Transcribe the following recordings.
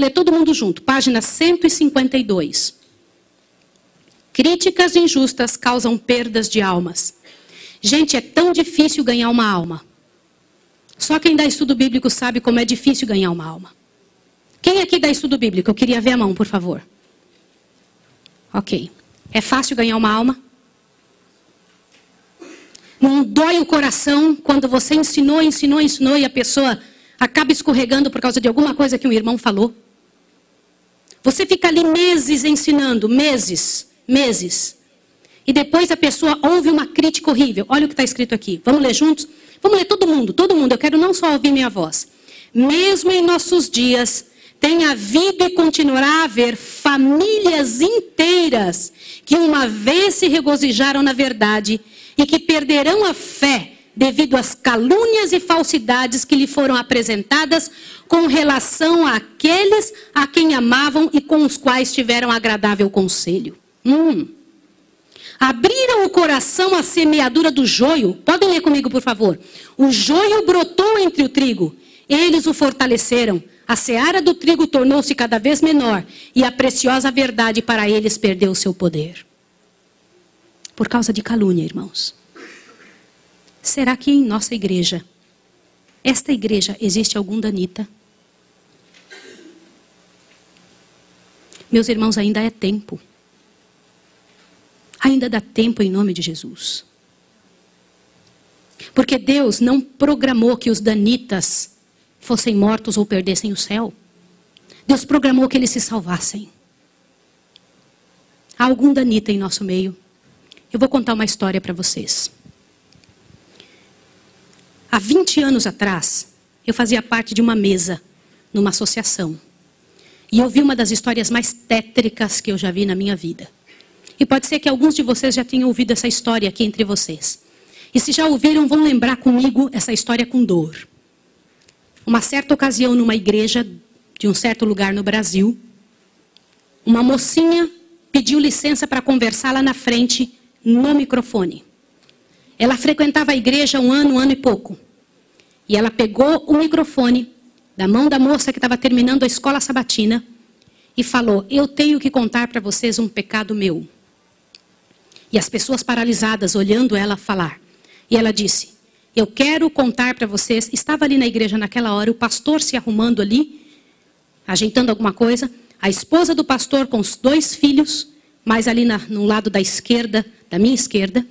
ler todo mundo junto. Página 152. Críticas injustas causam perdas de almas. Gente, é tão difícil ganhar uma alma. Só quem dá estudo bíblico sabe como é difícil ganhar uma alma. Quem aqui dá estudo bíblico? Eu queria ver a mão, por favor. Ok. É fácil ganhar uma alma? Não dói o coração quando você ensinou e a pessoa acaba escorregando por causa de alguma coisa que um irmão falou? Você fica ali meses ensinando, meses. E depois a pessoa ouve uma crítica horrível. Olha o que está escrito aqui. Vamos ler juntos? Vamos ler todo mundo. Eu quero não só ouvir minha voz. Mesmo em nossos dias, tem havido e continuará a haver famílias inteiras que uma vez se regozijaram na verdade e que perderão a fé devido às calúnias e falsidades que lhe foram apresentadas com relação àqueles a quem amavam e com os quais tiveram agradável conselho. Abriram o coração à semeadura do joio. Podem ler comigo, por favor. O joio brotou entre o trigo. Eles o fortaleceram. A seara do trigo tornou-se cada vez menor. E a preciosa verdade para eles perdeu o seu poder. Por causa de calúnia, irmãos. Será que em nossa igreja, esta igreja, existe algum danita? Meus irmãos, ainda é tempo. Ainda dá tempo em nome de Jesus. Porque Deus não programou que os danitas fossem mortos ou perdessem o céu. Deus programou que eles se salvassem. Há algum danita em nosso meio? Eu vou contar uma história para vocês. Há 20 anos atrás, eu fazia parte de uma mesa numa associação. E eu vi uma das histórias mais tétricas que eu já vi na minha vida. E pode ser que alguns de vocês já tenham ouvido essa história aqui entre vocês. E se já ouviram, vão lembrar comigo essa história com dor. Uma certa ocasião, numa igreja de um certo lugar no Brasil, uma mocinha pediu licença para conversar lá na frente, no microfone. Ela frequentava a igreja um ano e pouco. E ela pegou o microfone da mão da moça que estava terminando a escola sabatina e falou: eu tenho que contar para vocês um pecado meu. E as pessoas paralisadas olhando ela falar. E ela disse: eu quero contar para vocês. Estava ali na igreja naquela hora, o pastor se arrumando ali, ajeitando alguma coisa. A esposa do pastor com os 2 filhos, mais ali no lado da esquerda, da minha esquerda.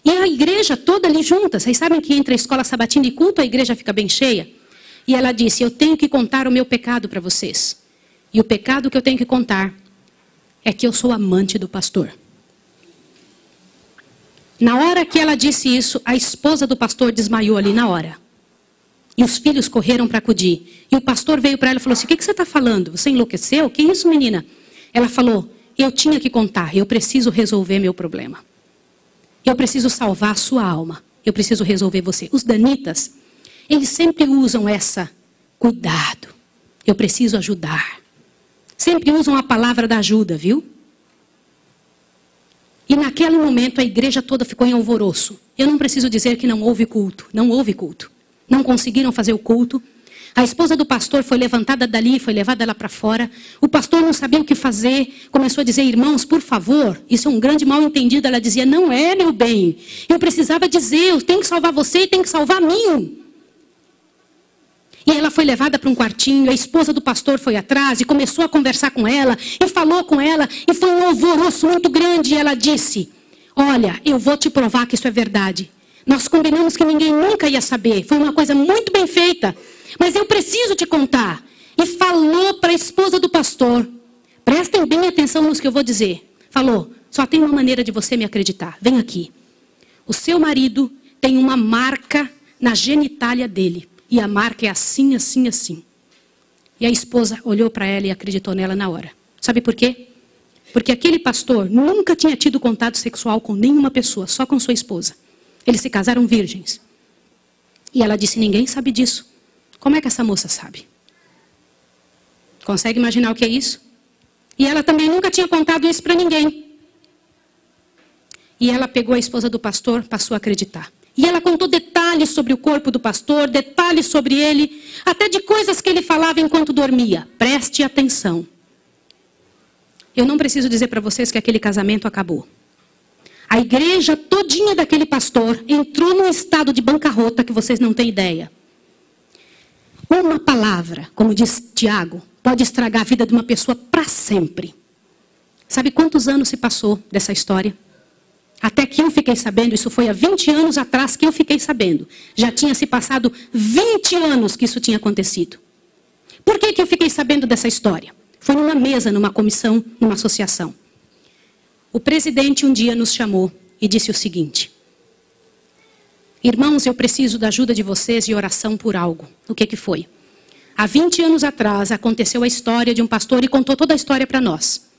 E a igreja toda ali junta. Vocês sabem que entre a escola sabatina e culto a igreja fica bem cheia? E ela disse: eu tenho que contar o meu pecado para vocês. E o pecado que eu tenho que contar é que eu sou amante do pastor. Na hora que ela disse isso, a esposa do pastor desmaiou ali na hora. E os filhos correram para acudir. E o pastor veio para ela e falou assim: o que você está falando? Você enlouqueceu? Que isso, menina? Ela falou: eu tinha que contar, eu preciso resolver meu problema. Eu preciso salvar a sua alma. Eu preciso resolver você. Os danitas, eles sempre usam essa cuidado. Eu preciso ajudar. Sempre usam a palavra da ajuda, viu? E naquele momento a igreja toda ficou em alvoroço. Eu não preciso dizer que não houve culto. Não houve culto. Não conseguiram fazer o culto. A esposa do pastor foi levantada dali, foi levada lá para fora. O pastor não sabia o que fazer. Começou a dizer: irmãos, por favor, isso é um grande mal entendido. Ela dizia: não é, meu bem. Eu precisava dizer, eu tenho que salvar você e tenho que salvar a mim. E ela foi levada para um quartinho, a esposa do pastor foi atrás e começou a conversar com ela, e falou com ela, e foi um alvoroço muito grande. E ela disse: olha, eu vou te provar que isso é verdade. Nós combinamos que ninguém nunca ia saber, foi uma coisa muito bem feita, mas eu preciso te contar. E falou para a esposa do pastor, prestem bem atenção nos que eu vou dizer. Falou: só tem uma maneira de você me acreditar, vem aqui. O seu marido tem uma marca na genitália dele. E a marca é assim, assim, assim. E a esposa olhou para ela e acreditou nela na hora. Sabe por quê? Porque aquele pastor nunca tinha tido contato sexual com nenhuma pessoa, só com sua esposa. Eles se casaram virgens. E ela disse: ninguém sabe disso. Como é que essa moça sabe? Consegue imaginar o que é isso? E ela também nunca tinha contado isso para ninguém. E ela pegou a esposa do pastor, passou a acreditar. E ela contou detalhes detalhes sobre o corpo do pastor, detalhes sobre ele, até de coisas que ele falava enquanto dormia. Preste atenção. Eu não preciso dizer para vocês que aquele casamento acabou. A igreja todinha daquele pastor entrou num estado de bancarrota que vocês não têm ideia. Uma palavra, como diz Tiago, pode estragar a vida de uma pessoa para sempre. Sabe quantos anos se passou dessa história? Até que eu fiquei sabendo, isso foi há 20 anos atrás que eu fiquei sabendo. Já tinha se passado 20 anos que isso tinha acontecido. Por que eu fiquei sabendo dessa história? Foi numa mesa, numa comissão, numa associação. O presidente um dia nos chamou e disse o seguinte: irmãos, eu preciso da ajuda de vocês e oração por algo. O que foi? Há 20 anos atrás aconteceu a história de um pastor e contou toda a história para nós.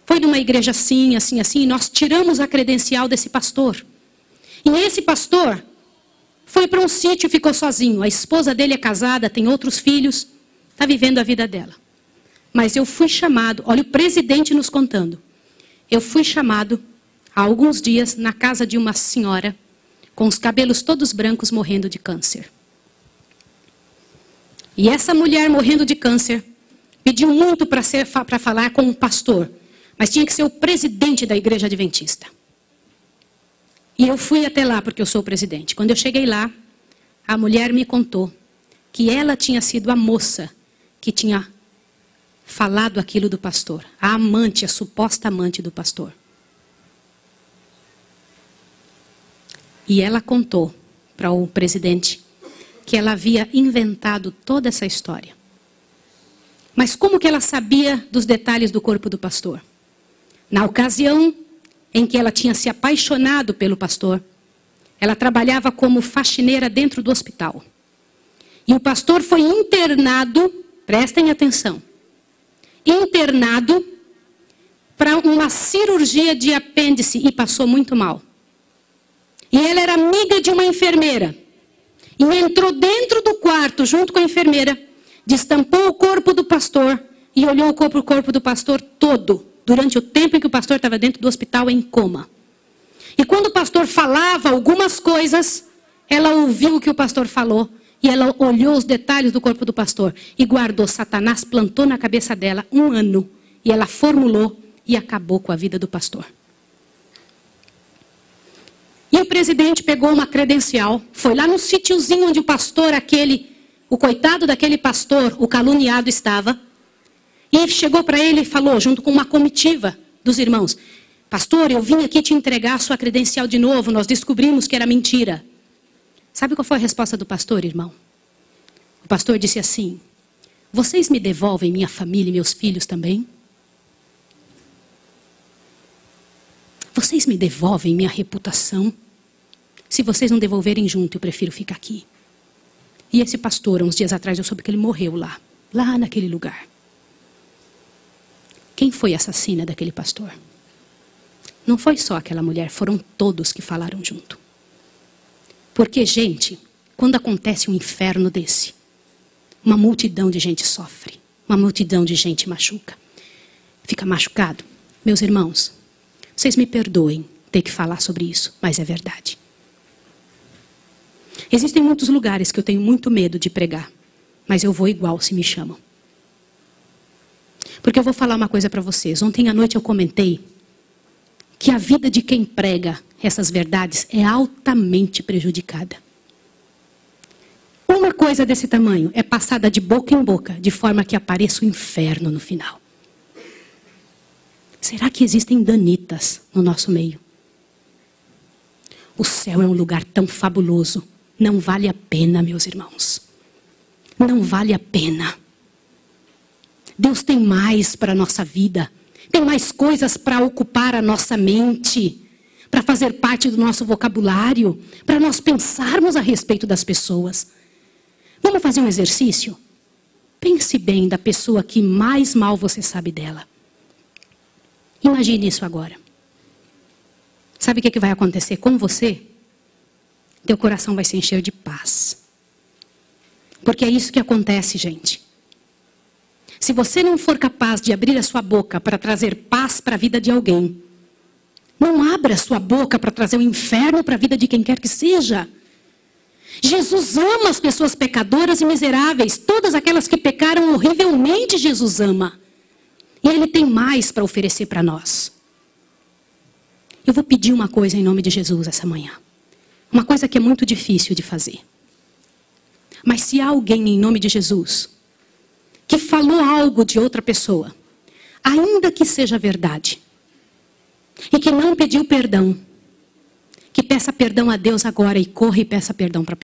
Foi numa igreja assim, assim, assim, e nós tiramos a credencial desse pastor. E esse pastor foi para um sítio e ficou sozinho. A esposa dele é casada, tem outros filhos, está vivendo a vida dela. Mas eu fui chamado, olha o presidente nos contando. Eu fui chamado há alguns dias na casa de uma senhora com os cabelos todos brancos morrendo de câncer. E essa mulher morrendo de câncer pediu muito para falar com um pastor. Mas tinha que ser o presidente da igreja adventista. E eu fui até lá porque eu sou o presidente. Quando eu cheguei lá, a mulher me contou que ela tinha sido a moça que tinha falado aquilo do pastor. A amante, a suposta amante do pastor. E ela contou para o presidente que ela havia inventado toda essa história. Mas como que ela sabia dos detalhes do corpo do pastor? Na ocasião em que ela tinha se apaixonado pelo pastor, ela trabalhava como faxineira dentro do hospital. E o pastor foi internado, prestem atenção, internado para uma cirurgia de apêndice e passou muito mal. E ela era amiga de uma enfermeira. E entrou dentro do quarto junto com a enfermeira, destampou o corpo do pastor e olhou o corpo do pastor todo. Durante o tempo em que o pastor estava dentro do hospital em coma. E quando o pastor falava algumas coisas, ela ouviu o que o pastor falou. E ela olhou os detalhes do corpo do pastor. E guardou. Satanás plantou na cabeça dela 1 ano. E ela formulou e acabou com a vida do pastor. E o presidente pegou uma credencial. Foi lá no sítiozinho onde o pastor o coitado daquele pastor, o caluniado estava. E chegou para ele e falou, junto com uma comitiva dos irmãos: pastor, eu vim aqui te entregar a sua credencial de novo, nós descobrimos que era mentira. Sabe qual foi a resposta do pastor, irmão? O pastor disse assim: vocês me devolvem minha família e meus filhos também? Vocês me devolvem minha reputação? Se vocês não devolverem junto, eu prefiro ficar aqui. E esse pastor, uns dias atrás, eu soube que ele morreu lá naquele lugar. Quem foi a assassina daquele pastor? Não foi só aquela mulher, foram todos que falaram junto. Porque, gente, quando acontece um inferno desse, uma multidão de gente sofre, uma multidão de gente machuca. Fica machucado. Meus irmãos, vocês me perdoem ter que falar sobre isso, mas é verdade. Existem muitos lugares que eu tenho muito medo de pregar, mas eu vou igual se me chamam. Porque eu vou falar uma coisa para vocês. Ontem à noite eu comentei que a vida de quem prega essas verdades é altamente prejudicada. Uma coisa desse tamanho é passada de boca em boca, de forma que apareça o inferno no final. Será que existem danitas no nosso meio? O céu é um lugar tão fabuloso. Não vale a pena, meus irmãos. Não vale a pena. Deus tem mais para a nossa vida. Tem mais coisas para ocupar a nossa mente. Para fazer parte do nosso vocabulário. Para nós pensarmos a respeito das pessoas. Vamos fazer um exercício? Pense bem da pessoa que mais mal você sabe dela. Imagine isso agora. Sabe o que vai acontecer com você? Teu coração vai se encher de paz. Porque é isso que acontece, gente. Se você não for capaz de abrir a sua boca para trazer paz para a vida de alguém, não abra a sua boca para trazer o inferno para a vida de quem quer que seja. Jesus ama as pessoas pecadoras e miseráveis. Todas aquelas que pecaram horrivelmente, Jesus ama. E Ele tem mais para oferecer para nós. Eu vou pedir uma coisa em nome de Jesus essa manhã. Uma coisa que é muito difícil de fazer. Mas se há alguém em nome de Jesus que falou algo de outra pessoa, ainda que seja verdade, e que não pediu perdão, que peça perdão a Deus agora e corra e peça perdão para a